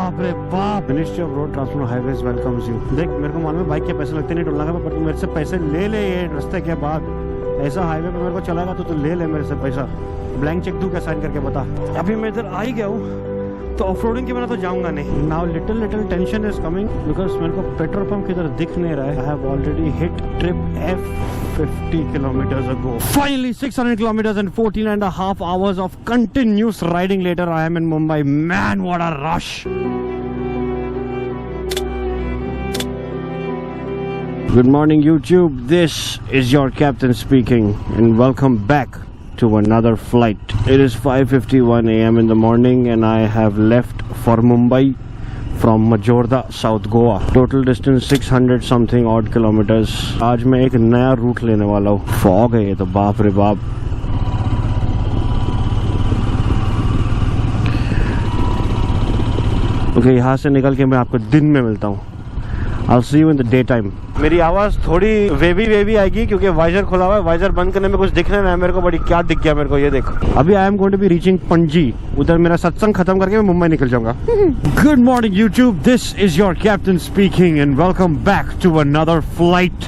बाप रे बाप। Ministry of road transport highways welcomes you. देख मेरे को मालूम है बाइक के पैसे लगते नहीं टोलना का, पर तू मेरे से पैसे ले ले ये रास्ते के बाद। ऐसा हाईवे पे मेरे को चलाएगा तो तू ले ले मेरे से पैसा। ब्लैंक चेक दूं क्या साइन करके बता। अभी मैं इधर आ ही गया हूँ तो ऑफरोडिंग के बिना तो जाऊंगा नहीं। Now little tension is coming because मेरे को पेट्रोल पंप किधर दिख नहीं रहा है। I have already hit trip F 50 kilometers ago. Finally 600 kilometers and 14.5 hours of continuous riding later I am in Mumbai. Man, what a rush. Good morning YouTube, this is your captain speaking and welcome back to another flight. It is 5:51 AM in the morning and I have left for Mumbai from Majorda, South Goa. Total distance 600 something odd kilometers. आज मैं एक नया root लेने वाला हूँ। Fog है ये तो, बाप रे बाप। ओके, यहाँ से निकल के मैं आपको दिन में मिलता हूँ। I'll see you in the daytime. मेरी आवाज थोड़ी वेवी आएगी क्योंकि वाइजर खुला हुआ है। वाइजर बंद करने में कुछ दिख नहीं रहा है मेरे को। बड़ी क्या दिख गया मेरे को ये देखो। अभी I am going to be reaching Panaji. उधर मेरा सत्संग खत्म करके मैं मुंबई निकल जाऊंगा। Good morning YouTube, this is your captain speaking and welcome back to another flight.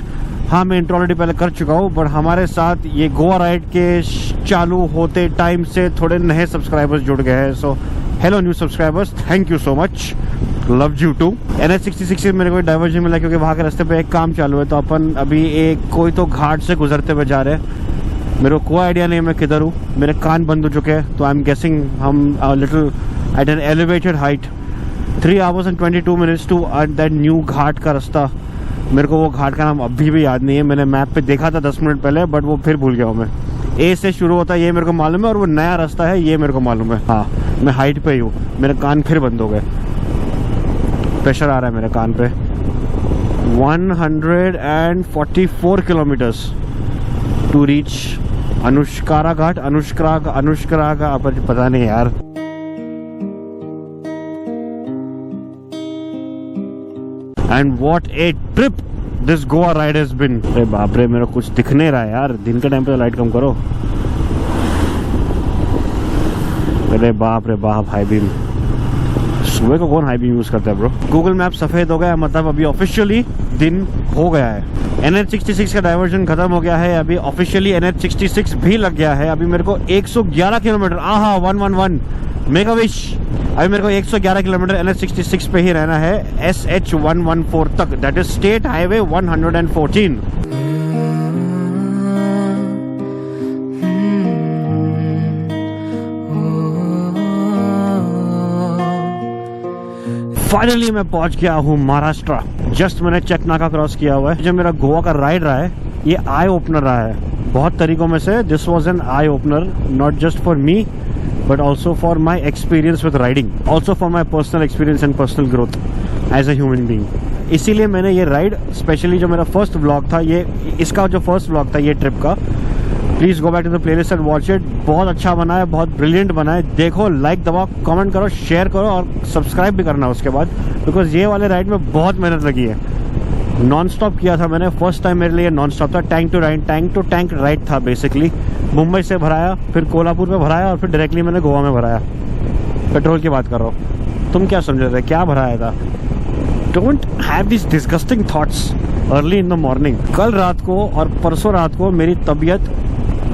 हाँ, मैं इंट्रो ऑलरेडी पहले कर चुका हूँ, बट हमारे साथ ये गोवा राइड के चालू होते टाइम से थोड़े नए सब्सक्राइबर्स जुड़ गए हैं। So hello new subscribers, thank you so much, love you too. NH66 से मेरे को डाइवर्जन मिला क्योंकि वहाँ के रास्ते पे एक काम चालू है, तो अपन अभी एक कोई तो घाट से गुजरते हुए जा रहे हैं। मेरे को कोई आइडिया नहीं मैं किधर हूँ। मेरे कान बंद हो चुके हैं, तो आई am guessing um little at an elevated height. 3 hours and 22 minutes to that new ghat का रास्ता। मेरे को वो घाट का नाम अभी भी याद नहीं है। मैंने मैप पे देखा था 10 मिनट पहले, बट वो फिर भूल गया हूँ मैं। A से शुरू होता है ये मेरे को मालूम है, और वो नया रास्ता है ये मेरे को मालूम है। हाँ, मैं हाइट पे ही हूँ। मेरे कान फिर बंद हो गए, प्रेशर आ रहा है मेरे कान पे। 144 kilometres to reach Anushkara Ghat. Anushkara का पता नहीं यार। And what a trip this Goa ride has been. अरे बाप रे, मेरे को कुछ दिख नहीं रहा है यार। दिन के टाइम पे लाइट कम करो। अरे बाप रे बाप, हाई बीम। सुबह को कौन हाई बीम यूज करता है ब्रो। गूगल मैप सफेद हो गया, मतलब अभी ऑफिशियली दिन हो गया है। NH66 का डाइवर्जन खत्म हो गया है। अभी ऑफिशियली NH66 भी लग गया है। अभी मेरे को 111 किलोमीटर, आहा 111 मेगा विश। अभी मेरे को 111 किलोमीटर NH66 पे ही रहना है SH 114 तक, that is state highway 114। Finally मैं पहुंच गया हूँ महाराष्ट्र। जस्ट मैंने चेक नाका क्रॉस किया हुआ है। जो मेरा गोवा का राइड रहा है ये आई ओपनर रहा है बहुत तरीकों में से। This was an eye opener, not just for me but also for my experience with riding, also for my personal experience and personal growth as a human being। इसीलिए मैंने ये राइड स्पेशली, जो मेरा फर्स्ट व्लॉग था ये, इसका जो first vlog था ये ट्रिप का, please go back to the playlist and watch it. बहुत अच्छा बना है, बहुत ब्रिलियंट बना है। देखो, लाइक दबाओ, कमेंट करो, शेयर करो और सब्सक्राइब भी करना उसके बाद, बिकॉज ये वाले राइड में बहुत मेहनत लगी है। नॉन स्टॉप किया था मैंने, फर्स्ट टाइम मेरे लिए नॉन स्टॉप था। टैंक टू टैंक राइड था बेसिकली। मुंबई से भराया, फिर कोल्हापुर में भराया और फिर डायरेक्टली मैंने गोवा में भराया। पेट्रोल की बात कर रहा हूँ, तुम क्या समझ रहे थे, क्या भराया था। Don't have this disgusting thoughts early in the morning. कल रात को और परसों रात को मेरी तबीयत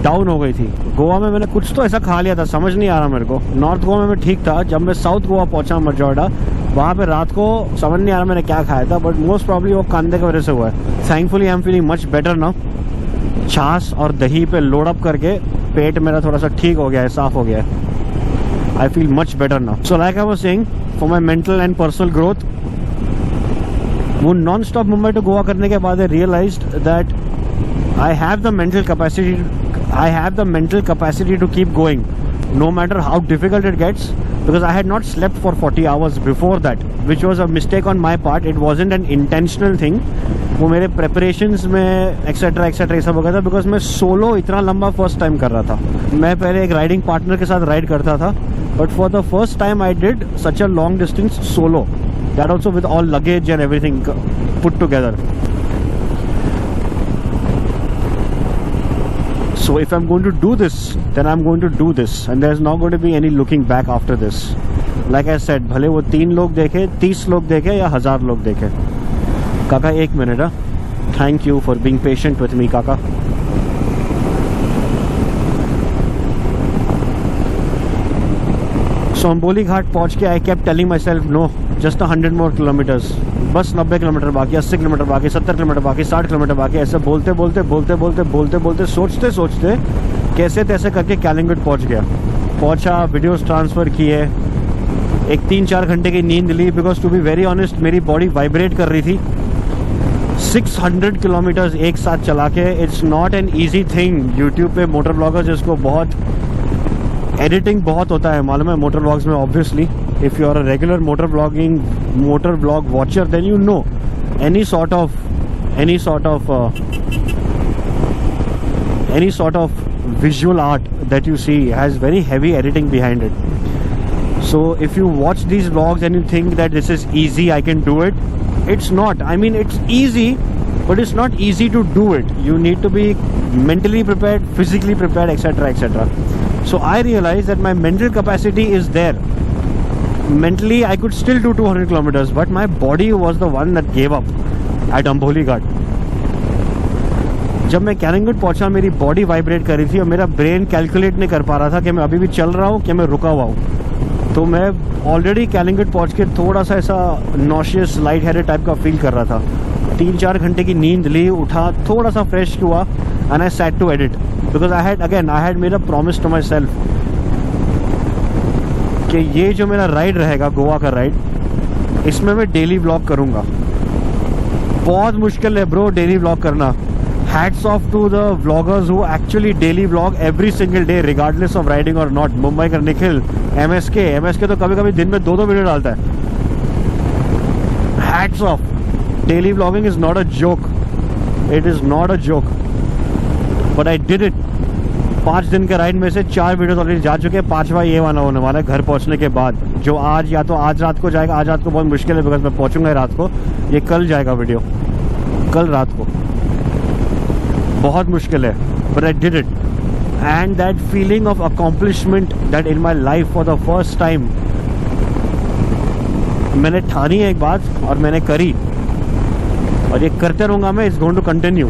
डाउन हो गई थी। गोवा में मैंने कुछ तो ऐसा खा लिया था, समझ नहीं आ रहा मेरे को। नॉर्थ गोवा में मैं ठीक था। जब मैं साउथ गोवा पहुंचा मजोर्डा, वहाँ पे रात को समझ नहीं आ रहा मैंने क्या खाया था, बट मोस्ट प्रॉब्ली वो कांदे की वजह से हुआ है। Thankfully I am feeling much better now. छाछ और दही पे लोड अप करके पेट मेरा थोड़ा सा ठीक हो गया है, साफ हो गया है। I feel much better now. So like I was saying, for my mental and personal growth, वो non stop Mumbai to Goa करने के बाद I realised that I have the mental capacity to keep going no matter how difficult it gets, because I had not slept for 40 hours before that, which was a mistake on my part. It wasn't an intentional thing. वो मेरे preparations में etcetera ये सब हो गया था, because मैं solo इतना लंबा फर्स्ट टाइम कर रहा था। मैं पहले एक राइडिंग पार्टनर के साथ राइड करता था, but for the first time I did such a long distance solo, that also with all luggage and everything put together. So if I'm going to do this, then I'm going to do this, and there's not going to be any looking back after this. Like I said, भले वो 3 लोग देखे, 30 लोग देखे या 1000 लोग देखे. काका 1 minute. Thank you for being patient with me, काका. So अंबोली घाट पहुंच के I kept telling myself no, just 100 more kilometers. बस 90 किलोमीटर बाकी, 80 किलोमीटर बाकी, 70 किलोमीटर बाकी, 60 किलोमीटर बाकी. ऐसे बोलते बोलते सोचते कैसे तैसे करके कैलिंगुड पहुंच गया. पहुंचा, वीडियोस ट्रांसफ़र किए, एक 3-4 घंटे की नींद ली. Because to be very honest मेरी बॉडी वाइब्रेट कर रही थी. 600 किलोमीटर्स एक साथ चला के, it's not an easy thing. YouTube पे मोटर ब्लॉगर जिसको बहुत एडिटिंग बहुत होता है, मालूम है मोटर ब्लॉग्स में. Obviously if you are a regular motor vlog watcher, then you know any sort of visual art that you see has very heavy editing behind it. So if you watch these vlogs and you think that this is easy, I can do it, it's not. I mean, it's easy, but it's not easy to do it. You need to be mentally prepared, physically prepared, etc, etc. So I realized that my mental capacity is there. Mentally I could still do 200 kilometers, but my body was the one that gave up at Amboli Ghat. जब मैं कैलिंगुड पहुंचा मेरी body vibrate कर रही थी और मेरा brain calculate नहीं कर पा रहा था कि मैं अभी भी चल रहा हूँ कि मैं रुका हुआ हूँ. तो मैं ऑलरेडी कैलिंगुड पहुंच के थोड़ा सा ऐसा नॉशियस लाइट हेडेड टाइप का फील कर रहा था. 3-4 घंटे की नींद ली, उठा, थोड़ा सा फ्रेश हुआ, and I set to edit. Because I had made a promise to myself कि ये जो मेरा राइड रहेगा, गोवा का राइड, इसमें मैं डेली व्लॉग करूँगा. बहुत मुश्किल है ब्रो डेली व्लॉग करना. Hats off to the vloggers who actually daily vlog every single day regardless of riding और नॉट. मुंबई का निखिल, एमएसके तो कभी कभी दिन में 2-2 वीडियो डालता है. Hats off. Daily vlogging is not a joke. It is not a joke, but I did it. 5 दिन के राइड में से 4 वीडियोस ऑलरेडी जा चुके हैं. 5वां ये वाला होने वाला है घर पहुंचने के बाद, जो आज या तो आज रात को जाएगा. आज रात को बहुत मुश्किल है बिकॉज मैं पहुंचूंगा रात को. ये कल जाएगा वीडियो, कल रात को. बहुत मुश्किल है, but I did it. And that feeling of accomplishment that in my life for the first time, मैंने ठानी है एक बात और मैंने करी, और ये करते रहूँगा मैं. It's going to continue.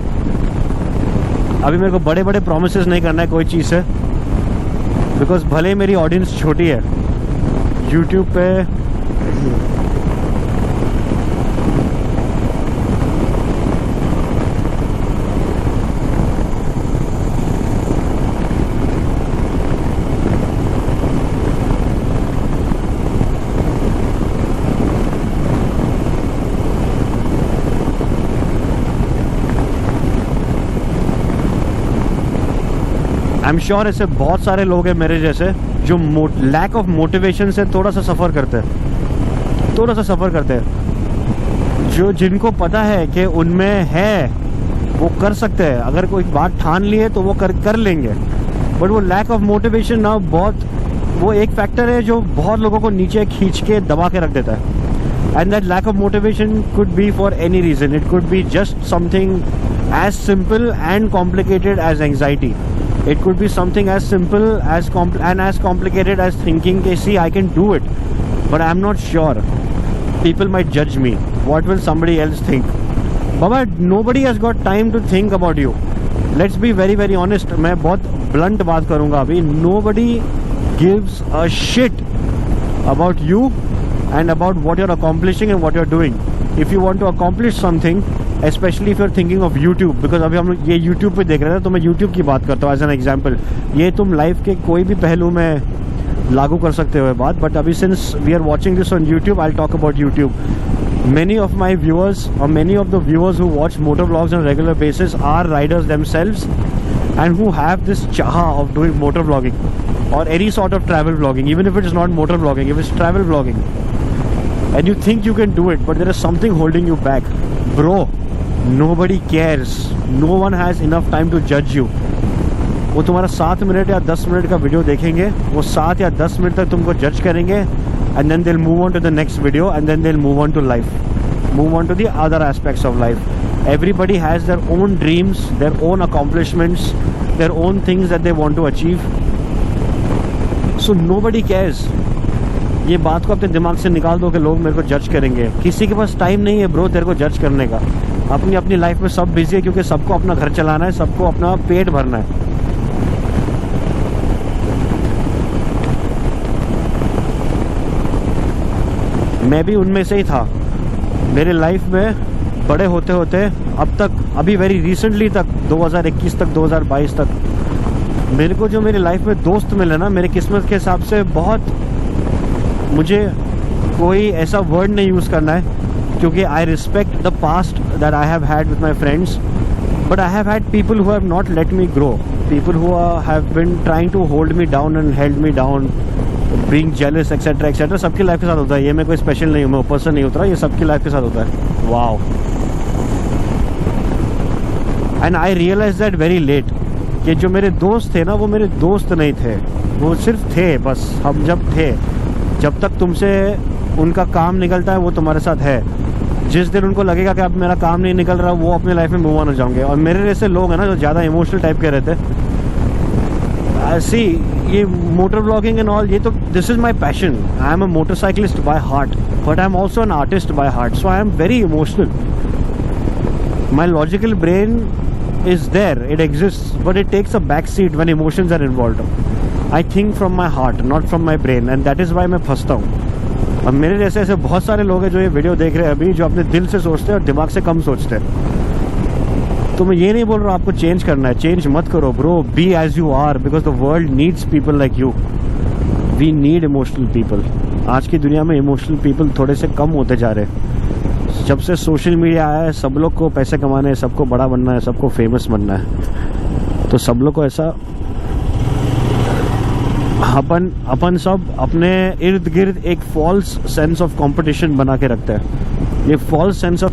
अभी मेरे को बड़े बड़े प्रॉमिसेस नहीं करना है कोई चीज़ से, बिकॉज भले मेरी ऑडियंस छोटी है यूट्यूब पे. आई एम श्योर ऐसे बहुत सारे लोग हैं मेरे जैसे जो लैक ऑफ मोटिवेशन से थोड़ा सा सफ़र करते हैं. जो जिनको पता है कि उनमें है वो कर सकते हैं. अगर कोई बात ठान ली है तो वो कर लेंगे. बट वो लैक ऑफ मोटिवेशन ना वो एक फैक्टर है जो बहुत लोगों को नीचे खींच के दबा के रख देता है. And that lack of motivation could be for any reason. It could be just something as simple and complicated as anxiety. It could be something as simple as as complicated as thinking, see, I can do it, but I'm not sure. People might judge me. What will somebody else think? Baba, nobody has got time to think about you. Let's be very very honest. मैं बहुत blunt बात करूँगा अभी. Nobody gives a shit about you and about what you're accomplishing and what you're doing. If you want to accomplish something, especially if you're thinking of YouTube, because अभी हम लोग ये YouTube पे देख रहे हैं तो मैं YouTube की बात करता हूँ as an example. ये तुम लाइफ के कोई भी पहलू में लागू कर सकते हो बात, बट अभी since we are watching this on YouTube, I'll talk about YouTube. Many of my viewers or many of the viewers who watch motor vlogs on a regular basis are riders themselves and who have this chaha of doing motor vlogging or any sort of travel vlogging, even if it is not motor vlogging, if it's travel vlogging, and you think you can do it, but there is something holding you back. Bro, nobody cares. No one has enough time to judge you. वो तुम्हारा 7 minute या 10 minute का video देखेंगे, वो 7 या 10 minute तक तुमको जज करेंगे, and then they'll move on to the next video, and then they'll move on to life, move on to the other aspects of life. Everybody has their own dreams, their own accomplishments, their own things that they want to achieve. So nobody cares. ये बात को अपने दिमाग से निकाल दो कि लोग मेरे को जज करेंगे. किसी के पास टाइम नहीं है ब्रो तेरे को जज करने का. अपनी अपनी लाइफ में सब बिजी है, क्योंकि सबको अपना घर चलाना है, सबको अपना पेट भरना है. मैं भी उनमें से ही था. मेरे लाइफ में बड़े होते होते अब तक, अभी वेरी रिसेंटली तक, 2021 तक, 2022 तक, मेरे को जो मेरी लाइफ में दोस्त मिले ना, मेरी किस्मत के हिसाब से बहुत, मुझे कोई ऐसा वर्ड नहीं यूज़ करना है, क्योंकि I respect the past that I have had with my friends, but I have had people who have not let me grow, people who have been trying to hold me down and held me down, being jealous etcetera etcetera. सबकी life के साथ होता है. ये मैं कोई special नहीं हूँ, मैं ऊपर से नहीं उतरा, ये सबकी लाइफ के साथ होता है. Wow. And I realise that very late कि जो मेरे दोस्त थे ना, वो मेरे दोस्त नहीं थे, वो सिर्फ थे बस. हम जब थे, जब तक तुमसे उनका काम निकलता है वो तुम्हारे साथ है. जिस दिन उनको लगेगा कि अब मेरा काम नहीं निकल रहा, वो अपने लाइफ में मूव ऑन हो जाएंगे. और मेरे जैसे लोग हैं ना जो ज़्यादा इमोशनल टाइप के रहते हैं, सी ये मोटर ब्लॉगिंग एंड ऑल, ये तो this is my passion. I am a motorcyclist by heart, but I am also an artist by heart. So I am very emotional. My logical brain is there, it exists, but it takes a back seat when emotions are involved. I think from my heart, not from my brain, and that is why मैं फंसता हूँ. अब मेरे जैसे ऐसे बहुत सारे लोग हैं जो ये वीडियो देख रहे हैं अभी, जो अपने दिल से सोचते हैं और दिमाग से कम सोचते हैं. तो मैं ये नहीं बोल रहा आपको चेंज करना है, चेंज मत करो bro. Be as you are, because the world needs people like you. We need emotional people. आज की दुनिया में इमोशनल पीपल थोड़े से कम होते जा रहे हैं. जब से सोशल मीडिया आया है, सब लोग को पैसे कमाने हैं, सबको बड़ा बनना है, सबको फेमस बनना है. तो सब लोग को ऐसा, अपन सब अपने इर्द गिर्द एक फॉल्स सेंस ऑफ कंपटीशन बना के रखते हैं. ये false sense of,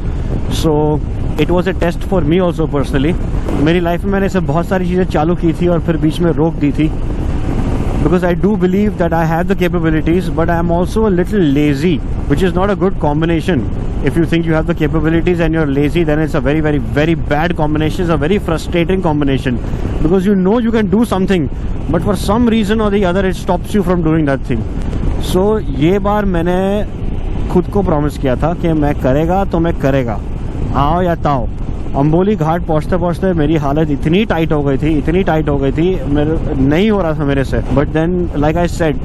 so it was a test for me also personally. मेरी लाइफ में मैंने ऐसे बहुत सारी चीज़ें चालू की थी और फिर बीच में रोक दी थी, because I do believe that I have the capabilities, but I am also a little lazy, which is not a good combination. If you think you have the capabilities and you're lazy, then it's a very, very, very bad combination. It's a very frustrating combination, because you know you can do something, but for some reason or the other, it stops you from doing that thing. So ये बार मैंने खुद को promise किया था कि मैं करेगा तो मैं करेगा, आओ या ताओ. अम्बोली घाट पहुँचते पहुँचते मेरी हालत इतनी टाइट हो गई थी, मेरे नहीं हो रहा था मेरे से. But then like I said,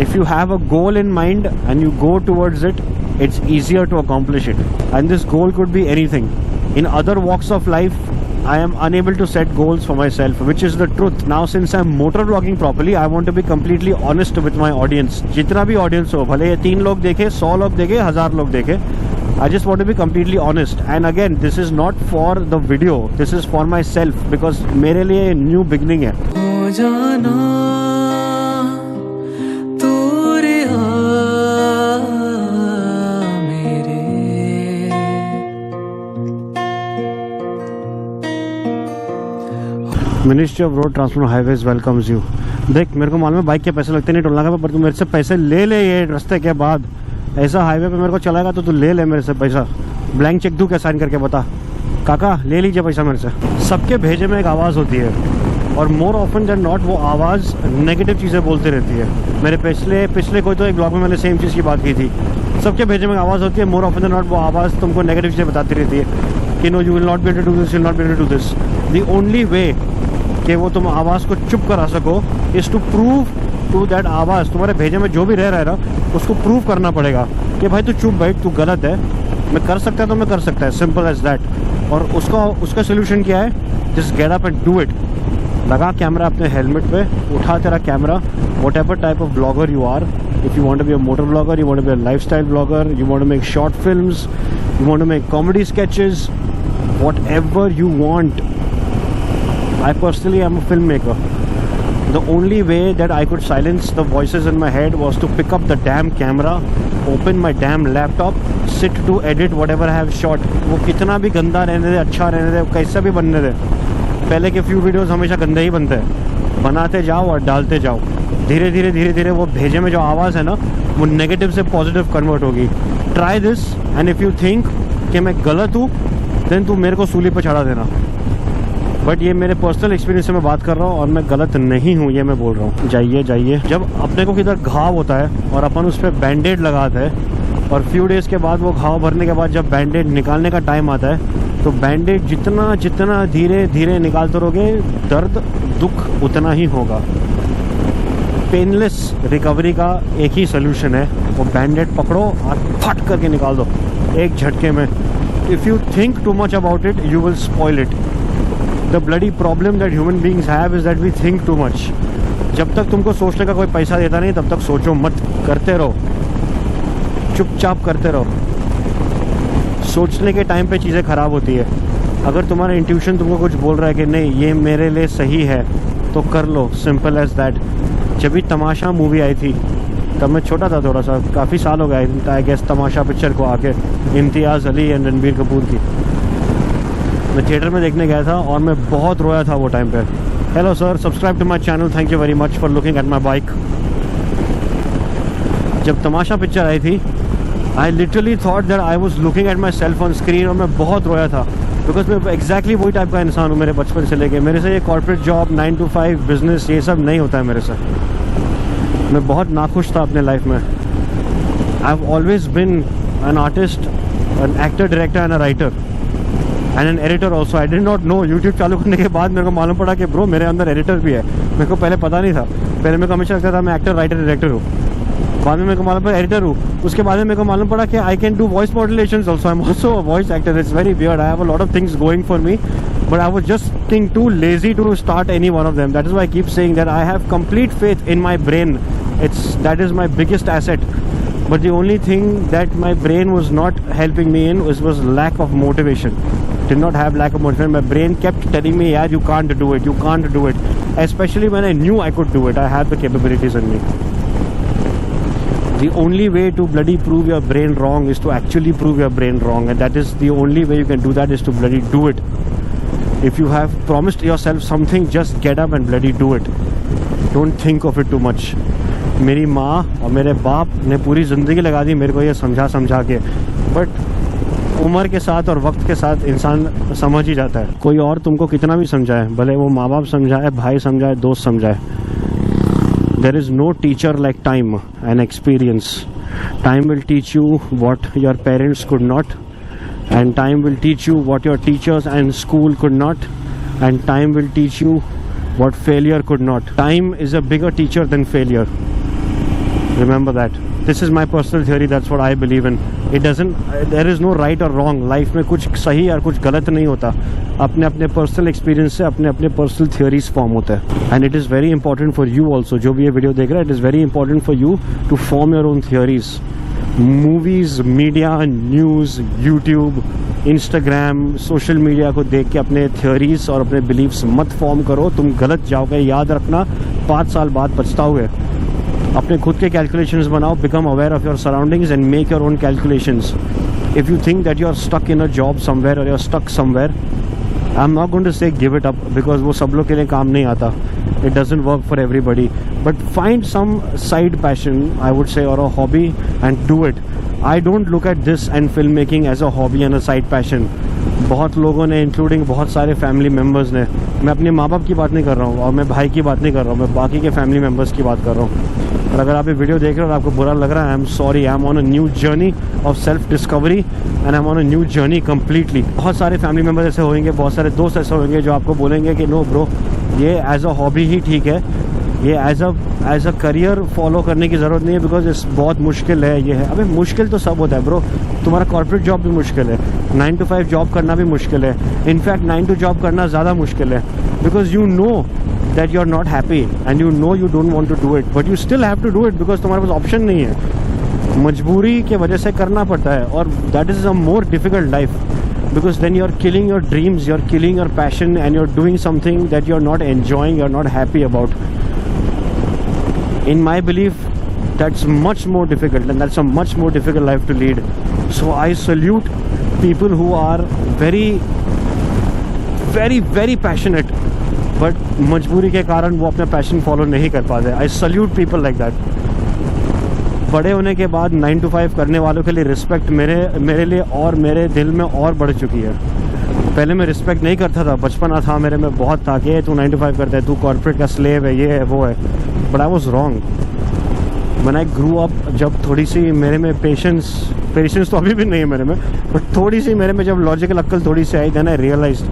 if you have a goal in mind and you go towards it, it's easier to accomplish it. And this goal could be anything. In other walks of life, I am unable to set goals for myself, which is the truth. Now since I'm motor vlogging properly, I want to be completely honest with my audience. जितना भी audience हो, भले ये 3 लोग देखे, 100 लोग देखे, 1000 लोग देखे, I just want to be completely honest. And again, this is not for the video, this is for myself, because मेरे लिए new beginning है. हो जाना ministry of road transport highways welcomes you. देख, मेरे को मालूम है बाइक के पैसे लगते नहीं टोल नाका पे, पर तू मेरे से पैसे ले ये रास्ते के बाद. ऐसा हाईवे पे मेरे को चलाएगा तो तू ले मेरे से पैसा. ब्लैंक चेक दूँ क्या साइन करके, बता काका, ले लीजिए पैसा मेरे से. सबके भेजे में एक आवाज़ होती है, और मोर ऑफन देन नॉट वो आवाज़ नेगेटिव चीज़ें बोलती रहती है. मेरे पिछले कोई तो एक ब्लॉग में मैंने सेम चीज़ की बात की थी. सबके भेजे में आवाज़ होती है, मोर ऑफन देन नॉट वो आवाज़ तुमको नेगेटिव चीज़ें बताती रहती है कि no you will not be able to do this, you will not be able to do this. The only way कि वो तुम आवाज़ को चुप करा सको is to prove to that आवाज़, तुम्हारे भेजे में जो भी रह रहा है ना, उसको प्रूव करना पड़ेगा कि भाई तू चुप बैठ, तू गलत है, मैं कर सकता है तो मैं कर सकता है. Simple as that. और उसका सोल्यूशन क्या है? Just get up and do it. लगा कैमरा अपने हेलमेट पे, उठा तेरा camera, whatever type of blogger you are. If you want to be a motor blogger, you want to be a lifestyle blogger, you want to make short films, you want to make comedy sketches, whatever you want. I personally am a filmmaker. The only way that I could silence the voices in my head was to pick up the damn camera, open my damn laptop, sit to edit whatever I have shot. वो कितना भी गंदा रहने दे, अच्छा रहने दे, कैसा भी बनने दे. पहले के few videos हमेशा गंदे ही बनते हैं. बनाते जाओ और डालते जाओ. धीरे धीरे वो भेजे में जो आवाज़ है ना, वो नेगेटिव से पॉजिटिव कन्वर्ट होगी. Try this, and if you think कि मैं गलत हूँ, देन तू मेरे को सूली पर चढ़ा देना। बट ये मेरे पर्सनल एक्सपीरियंस से मैं बात कर रहा हूँ और मैं गलत नहीं हूँ, ये मैं बोल रहा हूँ। जाइए जब अपने को किधर घाव होता है और अपन उस पर बैंडेड लगाते हैं और फ्यू डेज़ के बाद वो घाव भरने के बाद जब बैंडेड निकालने का टाइम आता है तो बैंडेड जितना धीरे धीरे निकालते रहोगे दर्द दुख उतना ही होगा। पेनलेस रिकवरी का एक ही सोल्यूशन है, वो बैंडेड पकड़ो और फट करके निकाल दो एक झटके में। If you think too much about it you will spoil it. The bloody problem that human beings have is that we think too much. जब तक तुमको सोचने का कोई पैसा देता नहीं तब तक सोचो मत, करते रहो, चुपचाप करते रहो। सोचने के टाइम पे चीज़ें ख़राब होती है। अगर तुम्हारा इंट्यूशन तुमको कुछ बोल रहा है कि नहीं ये मेरे लिए सही है तो कर लो, सिंपल एज दैट। जब भी तमाशा मूवी आई थी तब मैं छोटा था थोड़ा सा, काफ़ी साल हो गए आई गेस तमाशा पिक्चर को आके, इम्तियाज़ अली एंड रणबीर कपूर की। मैं थिएटर में देखने गया था और मैं बहुत रोया था वो टाइम पे। Hello sir, subscribe to my channel, thank you very much for looking at my bike. जब तमाशा पिक्चर आई थी I literally thought that I was looking at myself on screen और मैं बहुत रोया था। बिकॉज मैं एग्जैक्टली वही टाइप का इंसान हूँ मेरे बचपन से लेके। मेरे से ये कॉर्पोरेट जॉब 9 to 5 बिजनेस ये सब नहीं होता है मेरे से। मैं बहुत नाखुश था अपने लाइफ में। I have always been an artist, an actor, director and a writer and an editor also. I did not know. YouTube चालू करने के बाद मेरे को मालूम पड़ा कि ब्रो मेरे अंदर एडिटर भी है। मेरे को पहले पता नहीं था। पहले मेरे को हमेशा लगता था मैं एक्टर, राइटर, डायरेक्टर हूँ। बाद में मेरे को मालूम पड़ा एडिटर हूँ। उसके बाद में मेरे को मालूम पड़ा कि I can do voice modulations also. I am also a voice actor. It's very weird. I have a lot of things going for me but I was just think too lazy to start any one of them. That is why I keep saying that I have complete faith in my brain. That is my biggest asset. But the only thing that my brain was not helping me in was lack of motivation. Did not have lack of motivation. My brain kept telling me, yeah, you can't do it, you can't do it. Especially when I knew I could do it. I had the capabilities in me. The only way to bloody prove your brain wrong is to actually prove your brain wrong. And that is the only way you can do that is to bloody do it. If you have promised yourself something, just get up and bloody do it. Don't think of it too much. मेरी माँ और मेरे बाप ने पूरी ज़िंदगी लगा दी मेरे को ये समझा के। बट उम्र के साथ और वक्त के साथ इंसान समझ ही जाता है। कोई और तुमको कितना भी समझाए, भले वो माँ बाप समझाए, भाई समझाए, दोस्त समझाए, there is no teacher like time and experience. Time will teach you what your parents could not, and time will teach you what your teachers and school could not, and time will teach you what failure could not. Time is a bigger teacher than failure. Remember that. This is my personal theory. That's what I believe in. There is no right or wrong. Life में कुछ सही और कुछ गलत नहीं होता। अपने अपने पर्सनल एक्सपीरियंस से अपने अपने पर्सनल थियोरीज फॉर्म होता है। And it is very important for you also, जो भी ये वीडियो देख रहा है, it is very important for you to form your own theories. Movies, media, news, YouTube, Instagram, social media को देख के अपने थियोरीज और अपने बिलीव्स मत फॉर्म करो। तुम गलत जाओगे, याद रखना, 5 साल बाद पछताओगे। अपने खुद के कैलकुलेशंस बनाओ, become aware of your surroundings and make your own calculations. If you think that you are stuck in a job somewhere और you are stuck somewhere, I am not going to say give it up, because वो सब लोग के लिए काम नहीं आता। It doesn't work for everybody, but find some side passion, I would say, or a hobby and do it. I don't look at this and filmmaking as a hobby and a side passion. बहुत लोगों ने, including बहुत सारे family members ने, मैं अपने माँ बाप की बात नहीं कर रहा हूँ और मैं भाई की बात नहीं कर रहा हूँ, मैं बाकी के फैमिली मेम्बर्स की बात कर रहा हूँ। और अगर आप ये वीडियो देख रहे हो और आपको बुरा लग रहा है, I am sorry. I am on a new journey of self discovery and I am on a new journey completely. बहुत सारे फैमिली मेम्बर्स ऐसे होंगे, बहुत सारे दोस्त ऐसे होंगे जो आपको बोलेंगे कि नो ब्रो, ये एज अ हॉबी ही ठीक है, ये एज अ करियर फॉलो करने की ज़रूरत नहीं है, बिकॉज इस बहुत मुश्किल है, ये है। अबे मुश्किल तो सब होता है ब्रो। तुम्हारा कॉर्पोरेट जॉब भी मुश्किल है, 9 to 5 जॉब करना भी मुश्किल है, इनफैक्ट 9 to जॉब करना ज़्यादा मुश्किल है, because you know that you are not happy and you know you don't want to do it, but you still have to do it because तुम्हारे पास ऑप्शन नहीं है। मजबूरी के वजह से करना पड़ता है, और that is a more difficult life, because then you're killing your dreams, you're killing your passion, and you're doing something that you're not enjoying, you're not happy about. In my belief, that's much more difficult, and that's a much more difficult life to lead. So I salute people who are very, very, very passionate, but मजबूरी के कारण वो अपना passion follow नहीं कर पाते. I salute people like that. बड़े होने के बाद 9 to 5 करने वालों के लिए रिस्पेक्ट मेरे लिए और मेरे दिल में और बढ़ चुकी है। पहले मैं रिस्पेक्ट नहीं करता था, बचपना था मेरे में बहुत था कि तू 9 to 5 करता है, तू कॉर्पोरेट का स्लेव है, ये है वो है, but I was wrong. When I grew up, जब थोड़ी सी मेरे में पेशेंस तो अभी भी नहीं है मेरे में, बट थोड़ी सी मेरे में जब लॉजिकल अक्ल थोड़ी सी आई, देन आई रियलाइज्ड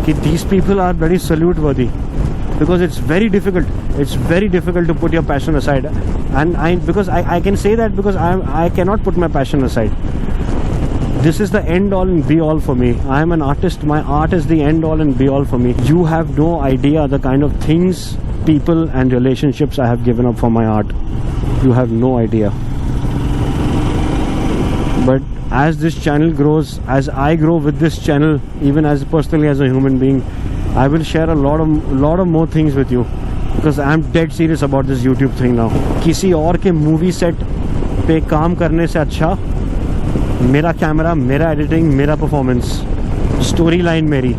कि these people are very salute वर्दी, because it's very difficult to put your passion aside, and I can say that because I cannot put my passion aside. This is the end all and be all for me. I am an artist. My art is the end all and be all for me. You have no idea the kind of things, people and relationships I have given up for my art. You have no idea. But as this channel grows, as I grow with this channel, even as personally as a human being, I will share a lot of more things with you, because I am dead serious about this YouTube thing now. किसी और के movie set पे काम करने से अच्छा मेरा camera, मेरा एडिटिंग, मेरा परफॉर्मेंस, स्टोरी लाइन मेरी।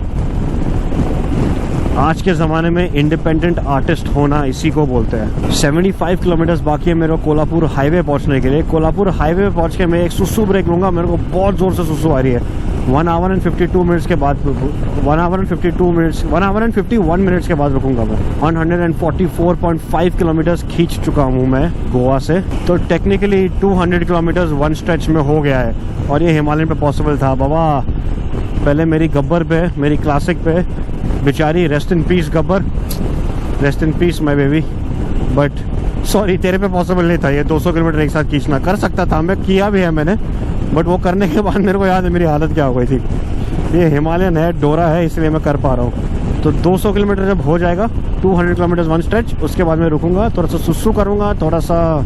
आज के ज़माने में इंडिपेंडेंट आर्टिस्ट होना इसी को बोलते हैं। 75 किलोमीटर्स बाकी है मेरे को कोल्हापुर हाईवे पहुंचने के लिए। कोल्हापुर हाईवे पे पहुंच के मैं एक सुसु ब्रेक लूँगा, मेरे को बहुत ज़ोर से सुसु आ रही है। 1 hour and 52 minutes के बाद 1 hour and 51 minutes के बाद रुकूंगा मैं। 144.5 किलोमीटर्स खींच चुका हूँ मैं गोवा से, तो टेक्निकली 200 किलोमीटर्स वन स्ट्रेच में हो गया है, और ये हिमालयन पे पॉसिबल था बाबा। पहले मेरी गब्बर पे, मेरी क्लासिक पे बेचारी, rest in peace Gabbar, rest in peace my baby, but sorry तेरे पे पॉसिबल नहीं था ये 200 किलोमीटर एक साथ खींचना। कर सकता था मैं, किया भी है मैंने, बट वो करने के बाद मेरे को याद है मेरी हालत क्या हो गई थी। ये हिमालयन है, डोरा है, इसलिए मैं कर पा रहा हूँ। तो 200 किलोमीटर जब हो जाएगा, 200 किलोमीटर वन स्ट्रेच, उसके बाद मैं रुकूंगा, थोड़ा सा सुसु करूँगा, थोड़ा सा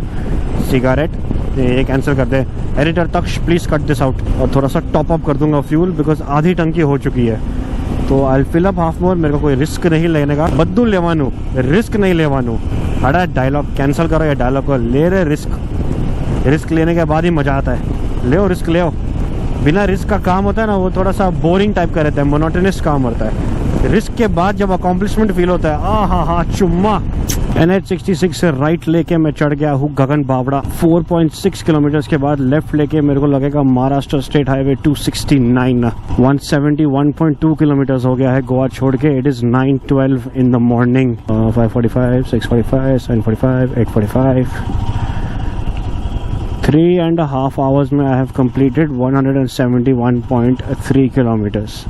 सिगारेट, ये कैंसिल कर दे एडिटर तक, प्लीज़ कट दिस आउट, और थोड़ा सा टॉप अप कर दूंगा फ्यूल, बिकॉज आधी टंकी हो चुकी है। तो आई फिल अप हाफ मोर, मेरे को कोई रिस्क नहीं लेने का, बद्दू लेवानू, रिस्क नहीं लेवानू। हटा डायलॉग कैंसिल करो, ये डायलॉग को ले रहे, रिस्क लेने के बाद ही मजा आता है। ले रिस्क ले, बिना रिस्क का काम होता है ना, वो थोड़ा सा बोरिंग टाइप का रहता है, मोनोटोनस काम होता है। रिस्क के बाद जब अकॉम्प्लिशमेंट फील होता है, हा चुम्मा। NH66 से राइट लेके मैं चढ़ गया हूँ गगन बावड़ा। 4.6 किलोमीटर के बाद लेफ्ट लेके मेरे को लगेगा महाराष्ट्र स्टेट हाईवे 269। 171.2 किलोमीटर हो गया है गोवा छोड़ के। It is 9:12 in the morning. 5:45, 6:45, 7:45, 8:45। 3.5 hours में I have completed 171.3 kilometers.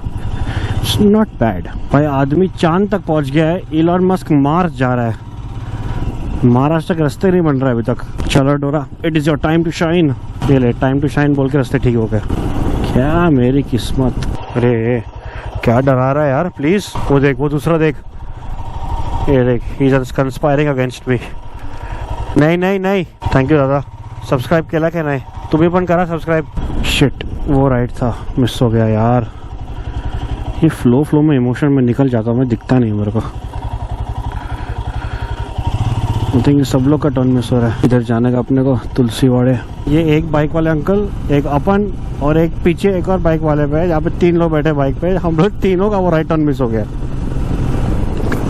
It's not bad. भाई आदमी चांद तक पहुंच गया है। इलॉन मस्क मार्स जा रहा है, महाराष्ट्र के रास्ते नहीं बन रहा है अभी तक। चलो Dora, it is your time to shine. ये ले, टाइम टू शाइन बोल के रास्ते ठीक हो गए। क्या मेरी किस्मत। अरे क्या डरा रहा है यार, प्लीज। वो देख, वो दूसरा देख, ये देख, he is conspiring against me. नहीं, थैंक यू दादा। सब्सक्राइब केला क्या नाही? तुम्ही पण करा सब्सक्राइब। शिट, वो राइट था, मिस हो गया यार। ये फ्लो में इमोशन में निकल जाता हूँ मैं, दिखता नहीं मेरे को। आई थिंक सब लोग का टर्न मिस हो रहा है इधर जाने का अपने को, तुलसीवाड़े। ये एक बाइक वाले अंकल, एक अपन और एक पीछे एक और बाइक वाले पे, जहाँ पे 3 लोग बैठे बाइक पे। हम लोग तीनों का वो राइट टर्न मिस हो गया।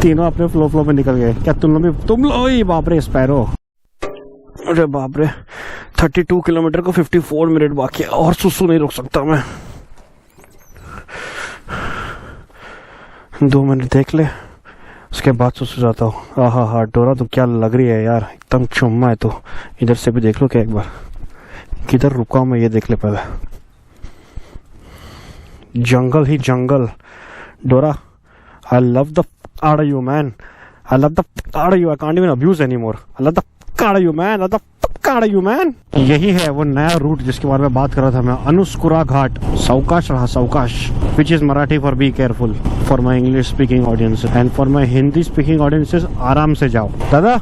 तीनों अपने फ्लो में निकल गए। क्या तुम लोग ही बाप रे स्पैरो। अरे बाप रे, 32 किलोमीटर को 54 मिनट बाकी है, और सुसु नहीं रोक सकता मैं। 2 मिनट देख ले, उसके बाद सुसु जाता हूँ। हा डोरा तो क्या लग रही है यार, एकदम चुम्मा है। तो इधर से भी देख लो क्या एक बार, किधर रुका हूँ मैं, ये देख ले पहले। जंगल ही जंगल। Dora, I love the odd you man, I love the odd you, I can't even abuse anymore. I love the card you man, I love the card you man. यही है वो नया रूट जिसके बारे में बात कर रहा था मैं, अनुस्कुरा घाट। सावकाश रहा, सावकाश, which is Marathi for be careful, for my English speaking audience and for my Hindi speaking audiences. आराम से जाओ दादा।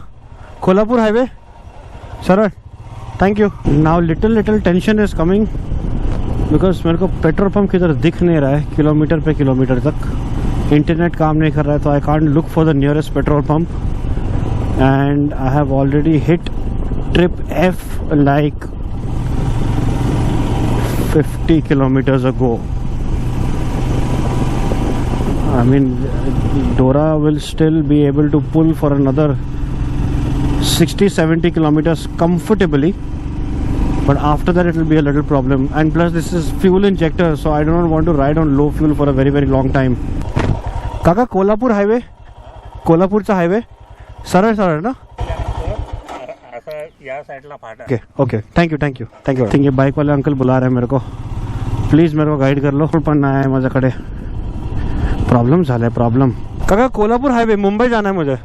Kolhapur highway sir, thank you. Now little tension is coming, because मेरे को पेट्रोल पंप किधर दिख नहीं रहा है किलोमीटर पे किलोमीटर तक। इंटरनेट काम नहीं कर रहा है, तो I can't look for the nearest petrol pump. And I have already hit trip F like 50 kilometers ago. I mean, Dora will still be able to pull for another 60-70 kilometers comfortably, but after that it will be a little problem. And plus this is fuel injector, so I do not want to ride on low fuel for a very long time. काका Kolhapur highway, कोल्हापूरचा highway सरळ सरळ ना? या साइडला फाटा. Okay thank you. Think ये bike वाले अंकल बुला रहे हैं मेरे को. प्लीज मेरे को गाइड कर लो. पण आहे माझ्याकडे प्रॉब्लेम झालाय प्रॉब्लेम. काका कोल्हापूर हाईवे मुंबई जाना है मुझे.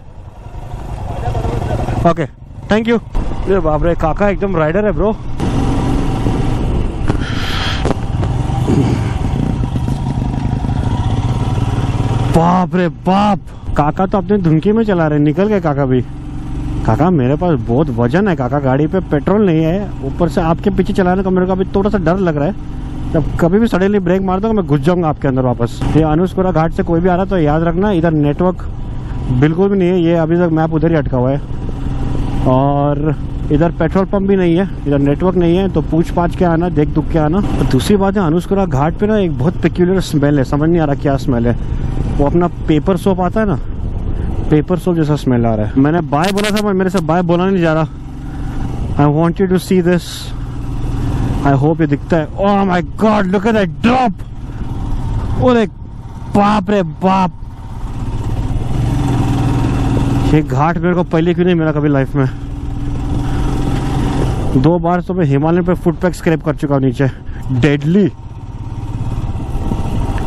Okay thank you. अरे बाप रे काका एकदम राइडर है ब्रो. बाप रे बाप. काका तो अपने धुनकी में चला रहे. निकल गए काका भी. काका मेरे पास बहुत वजन है काका. गाड़ी पे पेट्रोल नहीं है. ऊपर से आपके पीछे चलाने का मेरे को अभी थोड़ा सा डर लग रहा है. जब कभी भी सडनली ब्रेक मार दूंगा मैं घुस जाऊंगा आपके अंदर वापस. ये अनुस्कुरा घाट से कोई भी आ रहा तो याद रखना इधर नेटवर्क बिल्कुल भी नहीं है. ये अभी तक मैप उधर ही अटका हुआ है और इधर पेट्रोल पंप भी नहीं है. इधर नेटवर्क नहीं है तो पूछ पाछ के आना, देख दुख के आना. और दूसरी बात है अनुस्कुरा घाट पे ना एक बहुत पेक्यूलर स्मेल है. समझ नहीं आ रहा क्या स्मेल है. वो अपना पेपर सोप आता है ना, पेपर सोप जैसा स्मेल आ रहा है. मैंने बाय बोला था पर मेरे से बाय बोला नहीं जा रहा. I want you to see this. I hope ये दिखता है. Oh my god look at that drop. ओरे बाप रे बाप. ये घाट मेरे को पहले क्यों नहीं मिला कभी लाइफ में. 2 बार तो मैं हिमालय पे फुट पैक स्क्रैप कर चुका हूँ नीचे. Deadly.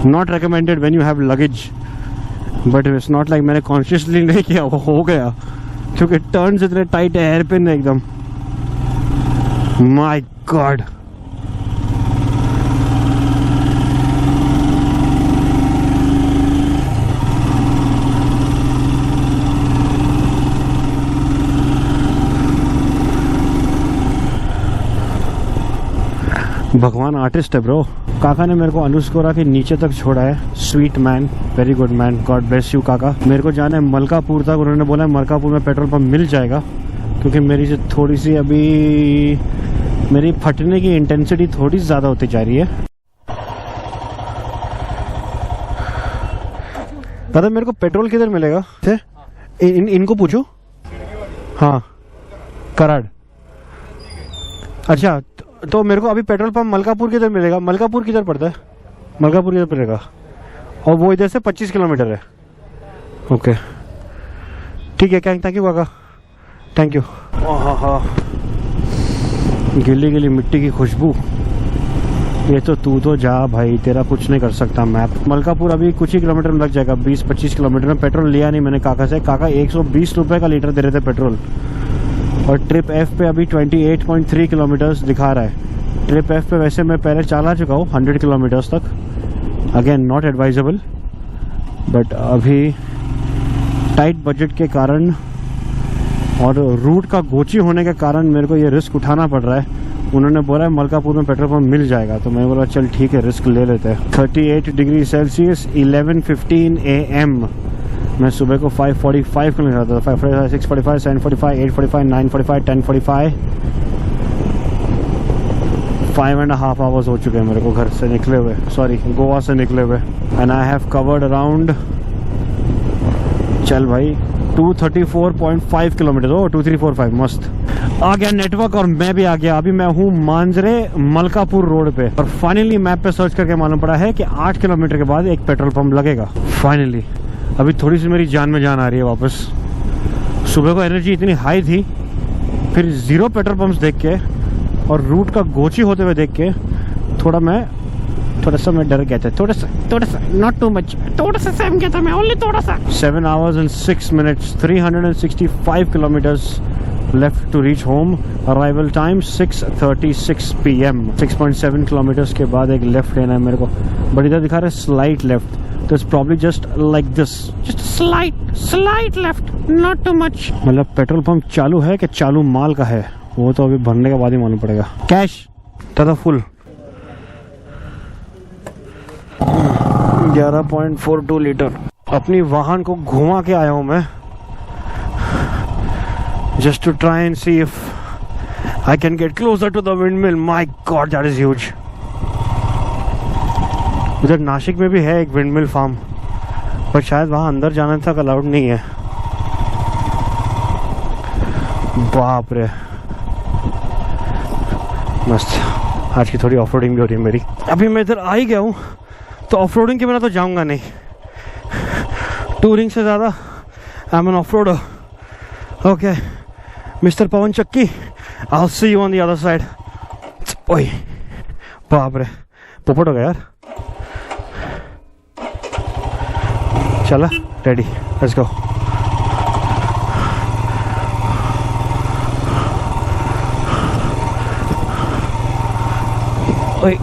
Not recommended when you have luggage. But it's not like मैंने कॉन्शियसली नहीं किया. वो हो गया क्योंकि टर्न्स इतने टाइट है. एयरपिन है एकदम. My God. भगवान आर्टिस्ट है ब्रो. काका ने मेरे को अनुस्कोरा के नीचे तक छोड़ा है. Sweet man, very good man. God bless you काका. मेरे को जाना है मलकापुर तक. उन्होंने बोला है मलकापुर में पेट्रोल पंप मिल जाएगा क्योंकि मेरी जो थोड़ी सी अभी मेरी फटने की इंटेंसिटी थोड़ी ज़्यादा होती जा रही है. दादा मेरे को पेट्रोल किधर मिलेगा? इनको पूछो. हाँ कराड़. अच्छा तो मेरे को अभी पेट्रोल पंप मलकापुर किधर मिलेगा? मलकापुर किधर पड़ता है? मलकापुर किधर पड़ेगा? और वो इधर से 25 किलोमीटर है. ओके ठीक है. थैंक यू काका. Thank you. हाँ गिली गिली मिट्टी की खुशबू. ये तो तू तो जा भाई, तेरा कुछ नहीं कर सकता मैप. मलकापुर अभी कुछ ही किलोमीटर में लग जाएगा. 20-25 किलोमीटर में. पेट्रोल लिया नहीं मैंने काका से. काका 120 रुपये का लीटर दे रहे थे पेट्रोल. और ट्रिप एफ पे अभी 28.3 किलोमीटर्स दिखा रहा है. ट्रिप एफ पे वैसे मैं पहले चला चुका हूँ 100 किलोमीटर्स तक. Again not advisable. बट अभी टाइट बजट के कारण और रूट का गोची होने के कारण मेरे को ये रिस्क उठाना पड़ रहा है. उन्होंने बोला है मलकापुर में पेट्रोल पंप मिल जाएगा तो मैं बोला चल ठीक है रिस्क ले लेते हैं. 38 डिग्री सेल्सियस 11:15 AM. मैं सुबह को 5:45 को निकला था. 5:45, 6:45, 7:45, 8:45, 9:45, 10:45. 5.5 आवर्स हो चुके हैं मेरे को घर से निकले हुए. सॉरी गोवा से निकले हुए. And I have covered around चल भाई 234.5 किलोमीटर. ओ 2345 मस्त. आ गया नेटवर्क और मैं भी आ गया. अभी मैं हूँ मांजरे मलकापुर रोड पे. और फाइनली मैप पे सर्च करके मालूम पड़ा है कि 8 किलोमीटर के बाद एक पेट्रोल पंप लगेगा. फाइनली अभी थोड़ी सी मेरी जान में जान आ रही है वापस. सुबह को एनर्जी इतनी हाई थी, फिर 0 पेट्रोल पंप्स देख के और रूट का गोची होते हुए देख के थोड़ा सा मैं डर गया था. थोड़ा सा नॉट टू मच. थोड़ा सा सहम गया था मैं. ओनली थोड़ा सा. 7 hours and 6 minutes 365 kilometers left to reach home. Arrival time 6:36 PM. 6.7 kilometers के बाद एक लेफ्ट लेना है मेरे को. बट इधर दिखा रहा है स्लाइट लेफ्ट. तो it's probably just like this. Just slight left. Not too much. मतलब पेट्रोल पंप चालू है कि चालू माल का है वो तो अभी भरने के बाद ही मालूम पड़ेगा. कैश तथा फुल 11.42 लीटर. अपनी वाहन को घुमा के आया हूं मैं just to try and see if I can get closer to the windmill. My God, that is huge. उधर नासिक में भी है एक विंडमिल फार्म, पर शायद वहाँ अंदर जाने तक अलाउड नहीं है. बाप रे, मस्त। आज की थोड़ी ऑफ रोडिंग भी हो रही है मेरी। अभी मैं इधर आ ही गया हूँ तो ऑफ रोडिंग के बिना तो जाऊँगा नहीं। टूरिंग से ज़्यादा I am an off roader. Okay mister Pawan Chakki, I will see you on the other side. ओए बाप रे, पोपट हो गया यार। चला रेडी, लेट्स गो। ओए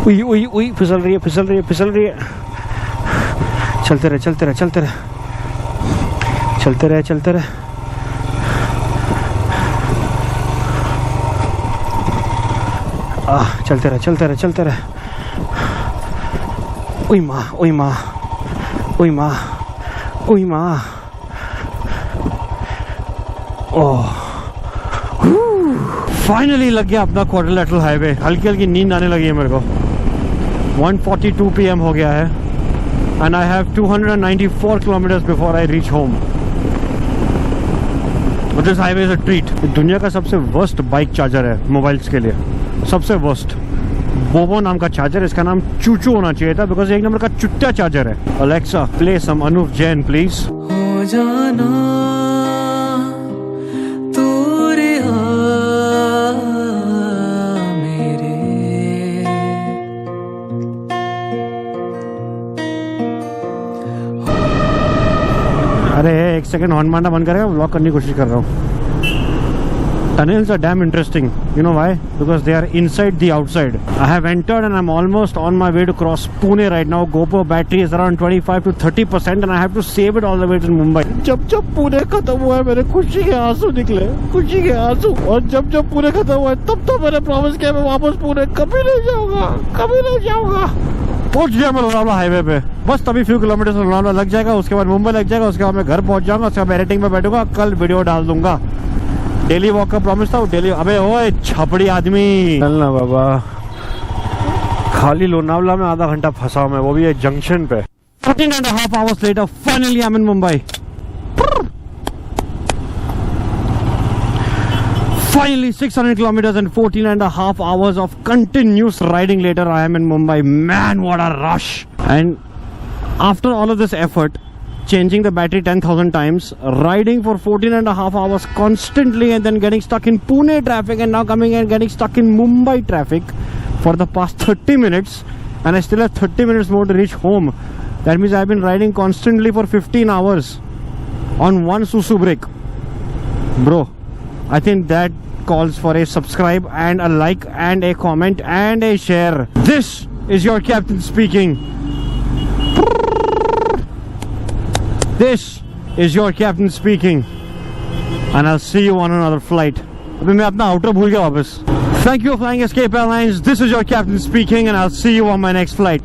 उई उई उई, फिसल रही है, फिसल रही है, फिसल रही है। चलते रहे, चलते रहे, चलते रहे, चलते रहे, चलते रहे। चलते रहे, चलते रहे, चलते रहे। उई माँ, उई माँ, उई माँ, उई माँ। ओह फाइनली लग गया अपना क्वाड्रिलेटरल हाईवे। हल्की हल्की नींद आने लगी है मेरे को। 1:42 PM हो गया है and I have 294 kilometres before I reach home. This highway is a treat. दुनिया का सबसे वर्स्ट बाइक चार्जर है मोबाइल्स के लिए, सबसे वर्स्ट। बोबो नाम का चार्जर, इसका नाम चूचू होना चाहिए था बिकॉज एक नंबर का चुट्टा चार्जर है। Alexa play some Anoop Jain please. हो जाना अरे एक सेकंड हॉर्न मारना बंद करेगा, व्लॉग करने की कोशिश कर रहा हूँ। Tunnels are damn interesting. You know why? Because they are inside the outside. I have entered and I'm almost on my way to cross Pune right now. GoPro battery is around 25 to 30% and I have to save it all the way to Mumbai. जब जब पुणे खत्म हुआ है मेरे खुशी के आंसू निकले, खुशी के आंसू। और जब जब पुणे खत्म हुआ है तब तो मैंने प्रॉमिस किया मैं वापस पुणे कभी नहीं जाऊंगा, कभी नहीं जाऊंगा। पहुंच गया मैं लोनावला हाईवे पे। बस तभी फ्यू किलोमीटर लोनावला लग जाएगा, उसके बाद मुंबई लग जाएगा, उसके बाद मैं घर पहुंच जाऊंगा, उसके बाद एडिटिंग में बैठूंगा, कल वीडियो डाल दूंगा। डेली वॉक का प्रॉमिस था, डेली। अबे ओए छपड़ी आदमी, चलना बाबा। खाली लोनावला में आधा घंटा फंसा हूं मैं, वो भी है जंक्शन पे। 14.5 hours later, finally I'm in Mumbai. Finally 600 kilometers and 14.5 hours of continuous riding later, I am in Mumbai. Man, what a rush. And after all of this effort, changing the battery 10,000 times, riding for 14.5 hours constantly and then getting stuck in Pune traffic and now coming and getting stuck in Mumbai traffic for the past 30 minutes and I still have 30 minutes more to reach home. That means I've been riding constantly for 15 hours on one Susu brake. Bro, I think that calls for a subscribe and a like and a comment and a share. This is your captain speaking. This is your captain speaking and I'll see you on another flight. अभी मैं अपना outer भूल गया वापस। Thank you for flying Escape Airlines. This is your captain speaking and I'll see you on my next flight.